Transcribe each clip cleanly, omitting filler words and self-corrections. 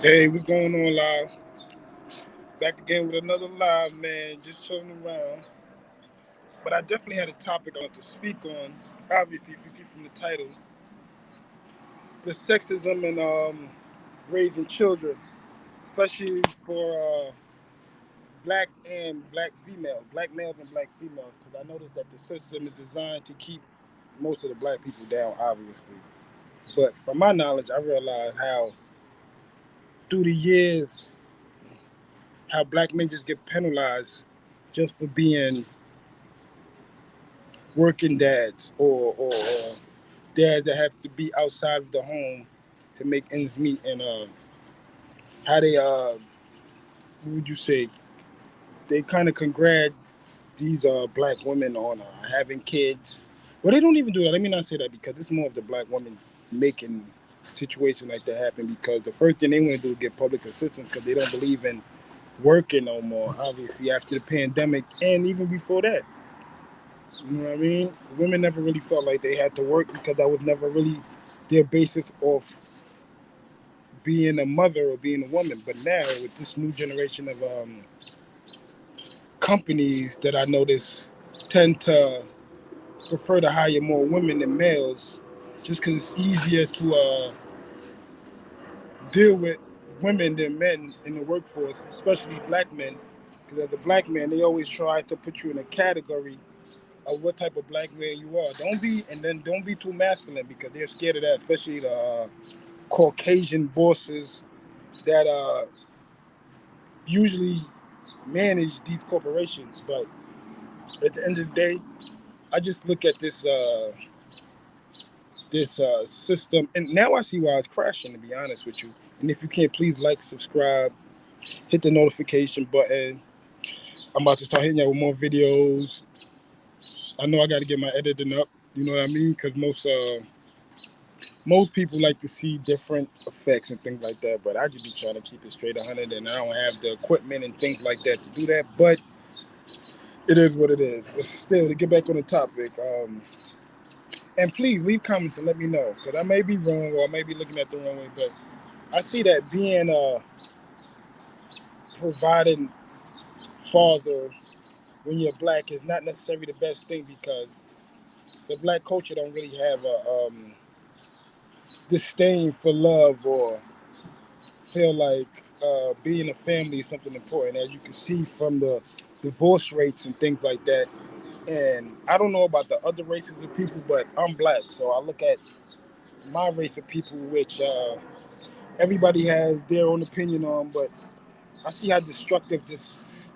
Hey, we going on live. Back again with another live, man. Just chilling around. But I definitely had a topic I want to speak on. Obviously, if you see from the title, the sexism and raising children, especially for black males and black females, because I noticed that the system is designed to keep most of the black people down, obviously. But from my knowledge, I realized how through the years, how black men just get penalized just for being working dads or dads that have to be outside of the home to make ends meet and how they what would you say they kind of congrat these black women on having kids. Well, they don't even do that. Let me not say that because it's more of the black women making situations like that happen because the first thing they want to do is get public assistance because they don't believe in working no more. Obviously, after the pandemic and even before that. You know what I mean? Women never really felt like they had to work because that was never really their basis of being a mother or being a woman. But now with this new generation of companies that I notice tend to prefer to hire more women than males, just because it's easier to deal with women than men in the workforce, especially black men. Because as a black man, they always try to put you in a category of what type of black man you are. Don't be too masculine because they're scared of that, especially the Caucasian bosses that usually manage these corporations. But at the end of the day, I just look at this system, and now I see why it's crashing. To be honest with you, and if you can't, please like, subscribe, hit the notification button. I'm about to start hitting you with more videos. I know I got to get my editing up. You know what I mean? Because most people like to see different effects and things like that, but I just be trying to keep it straight 100, and I don't have the equipment and things like that to do that. But it is what it is. But still, to get back on the topic, and please leave comments and let me know because I may be wrong or I may be looking at the wrong way. But I see that being a providing father when you're black is not necessarily the best thing because the black culture don't really have a disdain for love or feel like being a family is something important, as you can see from the divorce rates and things like that. And I don't know about the other races of people, but I'm black, so I look at my race of people, which everybody has their own opinion on. But I see how destructive this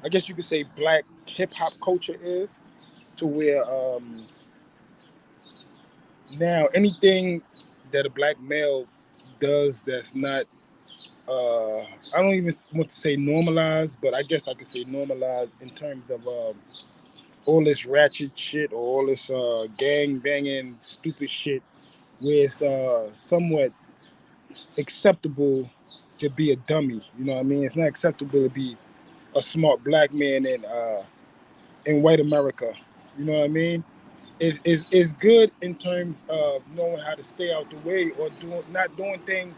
I guess you could say black hip hop culture is, to where now anything that a black male does that's not I don't even want to say normalized, but I guess I could say normalized in terms of all this ratchet shit or all this gang banging stupid shit, where it's somewhat acceptable to be a dummy. You know what I mean? It's not acceptable to be a smart black man in white America. You know what I mean? It's good in terms of knowing how to stay out the way or not doing things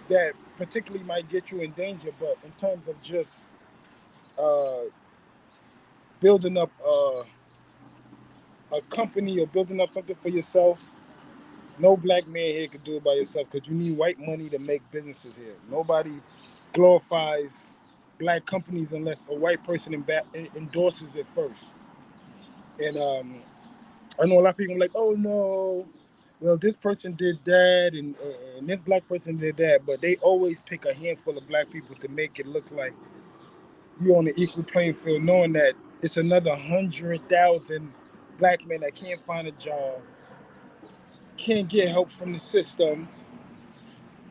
that particularly might get you in danger, but in terms of just uh, building up a company or building up something for yourself, no black man here could do it by yourself because you need white money to make businesses here. Nobody glorifies black companies unless a white person endorses it first. And I know a lot of people are like, oh no, well this person did that and this black person did that, but they always pick a handful of black people to make it look like you're on the equal playing field, knowing that it's another 100,000 black men that can't find a job, can't get help from the system.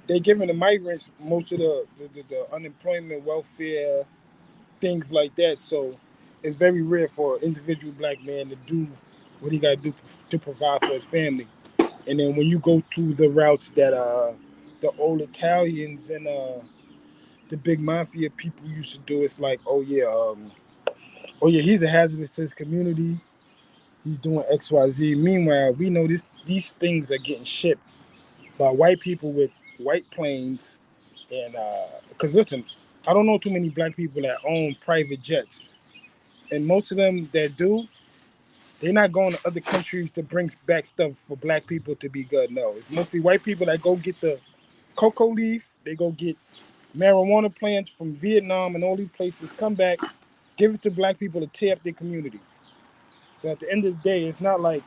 They're giving the migrants most of the unemployment, welfare, things like that. So it's very rare for an individual black man to do what he got to do to provide for his family. And then when you go to the routes that the old Italians and the big mafia people used to do, it's like, oh yeah, he's a hazard to his community. He's doing X, Y, Z. Meanwhile, we know these things are getting shipped by white people with white planes, and because listen, I don't know too many black people that own private jets, and most of them that do, they're not going to other countries to bring back stuff for black people to be good. No, it's mostly white people that go get the cocoa leaf, they go get marijuana plants from Vietnam and all these places, come back, give it to black people to tear up their community. So at the end of the day, it's not like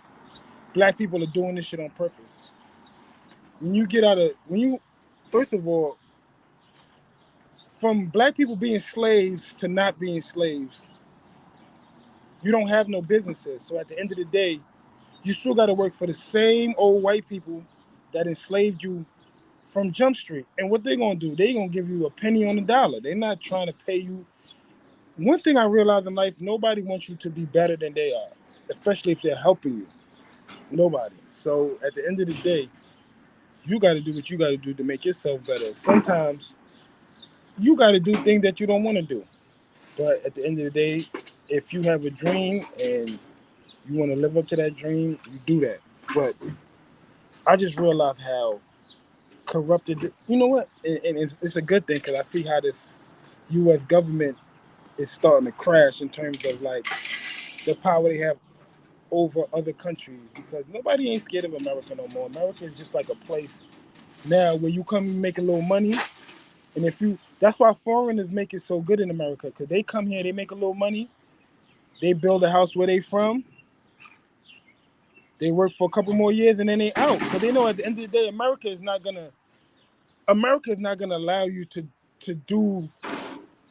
black people are doing this shit on purpose. When you get out of when you first of all, from black people being slaves to not being slaves, you don't have no businesses. So at the end of the day, you still got to work for the same old white people that enslaved you from Jump Street. And what they gonna do? They gonna give you a penny on the dollar. They're not trying to pay you. One thing I realized in life: nobody wants you to be better than they are, especially if they're helping you. Nobody. So at the end of the day, you got to do what you got to do to make yourself better. Sometimes you got to do things that you don't want to do. But at the end of the day, if you have a dream and you want to live up to that dream, you do that. But I just realized how corrupted. You know what? And it's a good thing because I see how this U.S. government is starting to crash in terms of like the power they have over other countries. Because nobody ain't scared of America no more. America is just like a place now where you come and make a little money. And if you, that's why foreigners make it so good in America, because they come here, they make a little money, they build a house where they from, they work for a couple more years, and then they out. Because they know at the end of the day, America is not gonna allow you to do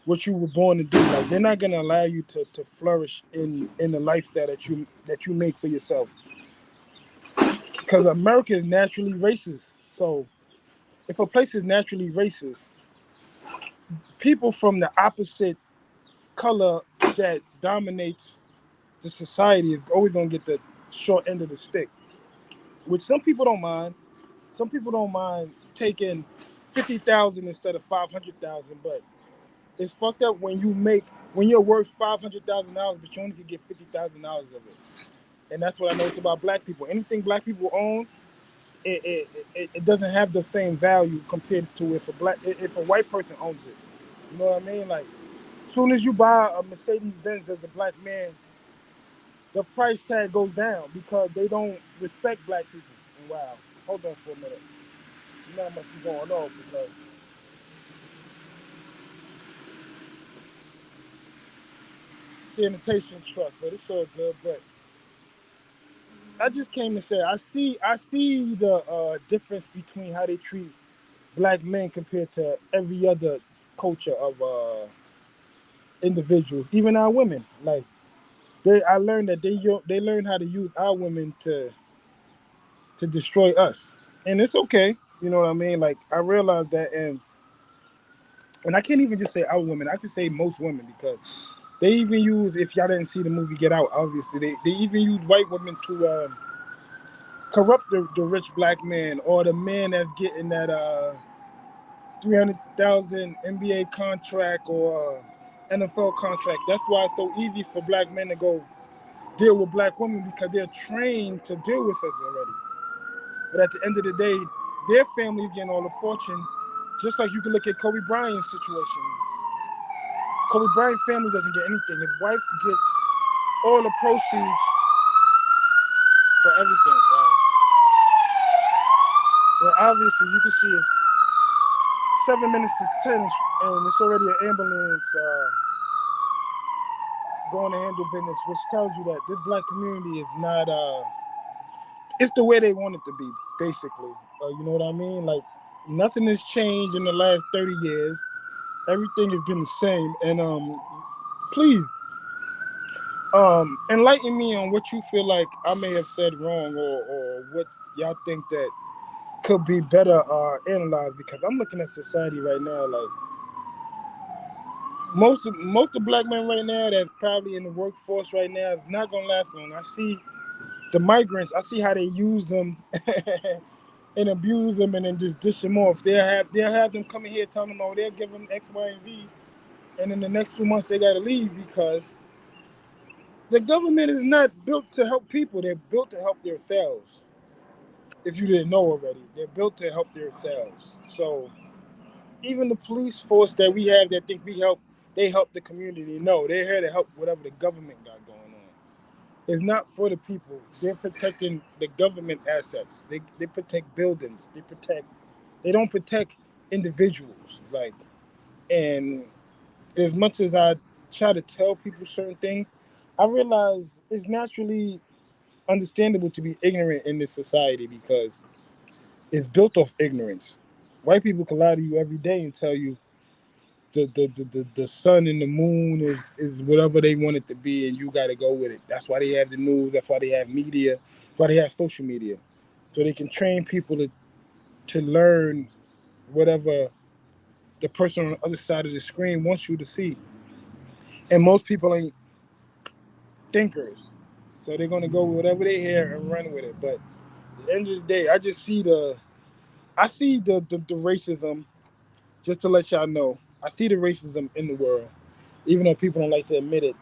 what you were born to do. Like they're not gonna allow you to flourish in the lifestyle that you make for yourself. Because America is naturally racist. So if a place is naturally racist, people from the opposite color that dominates the society is always gonna get the short end of the stick, which some people don't mind. Some people don't mind taking 50,000 instead of 500,000, but it's fucked up when you're worth $500,000, but you only can get $50,000 of it. And that's what I noticed about black people. Anything black people own, it doesn't have the same value compared to if a white person owns it. You know what I mean? Like, as soon as you buy a Mercedes Benz as a black man, the price tag goes down because they don't respect black people. And wow, hold on for a minute. You know how much is going on because sanitation truck, but it's all good. But I just came to say I see the difference between how they treat black men compared to every other culture of individuals, even our women. Like I learned that they learn how to use our women to destroy us, and it's okay. You know what I mean? Like I realized that, and I can't even just say our women. I can say most women because they even use. If y'all didn't see the movie Get Out, obviously they even use white women to corrupt the rich black man or the man that's getting that 300,000 NBA contract or NFL contract. That's why it's so easy for black men to go deal with black women because they're trained to deal with us already. But at the end of the day, their family's getting all the fortune. Just like you can look at Kobe Bryant's situation. Kobe Bryant's family doesn't get anything. His wife gets all the proceeds for everything. Wow. Well, obviously, you can see it's 7 minutes to 10, and it's already an ambulance going to handle business, which tells you that this black community is not. It's the way they want it to be, basically. You know what I mean? Like nothing has changed in the last 30 years. Everything has been the same. And please enlighten me on what you feel like I may have said wrong, or what y'all think that could be better analyzed. Because I'm looking at society right now, like most of black men right now that's probably in the workforce right now is not gonna last long. I see the migrants. I see how they use them and abuse them, and then just dish them off. They'll have them coming here telling them, oh, they'll give them X, Y, and Z, and in the next 2 months they gotta leave because the government is not built to help people. They're built to help themselves. If you didn't know already, they're built to help themselves. So even the police force that we have that think we help, they help the community. No, they're here to help whatever the government got going on. It's not for the people. They're protecting the government assets. They protect buildings. They don't protect individuals. Like, and as much as I try to tell people certain things, I realize it's naturally understandable to be ignorant in this society because it's built off ignorance. White people can lie to you every day and tell you the sun and the moon is whatever they want it to be, and you got to go with it. That's why they have the news. That's why they have media. That's why they have social media, so they can train people to learn whatever the person on the other side of the screen wants you to see. And most people ain't thinkers, so they're gonna go with whatever they hear and run with it. But at the end of the day, I see the racism. Just to let y'all know, I see the racism in the world, even though people don't like to admit it,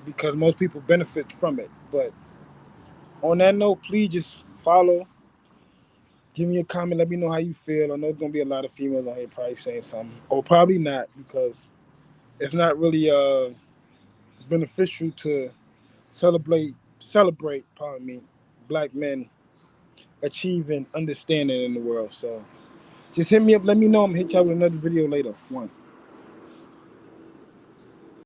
because most people benefit from it. But on that note, please just follow, give me a comment, let me know how you feel. I know there's gonna be a lot of females on here probably saying something, or probably not, because it's not really beneficial to pardon me, black men achieving understanding in the world. So just hit me up, let me know. I'm gonna hit y'all with another video later. One.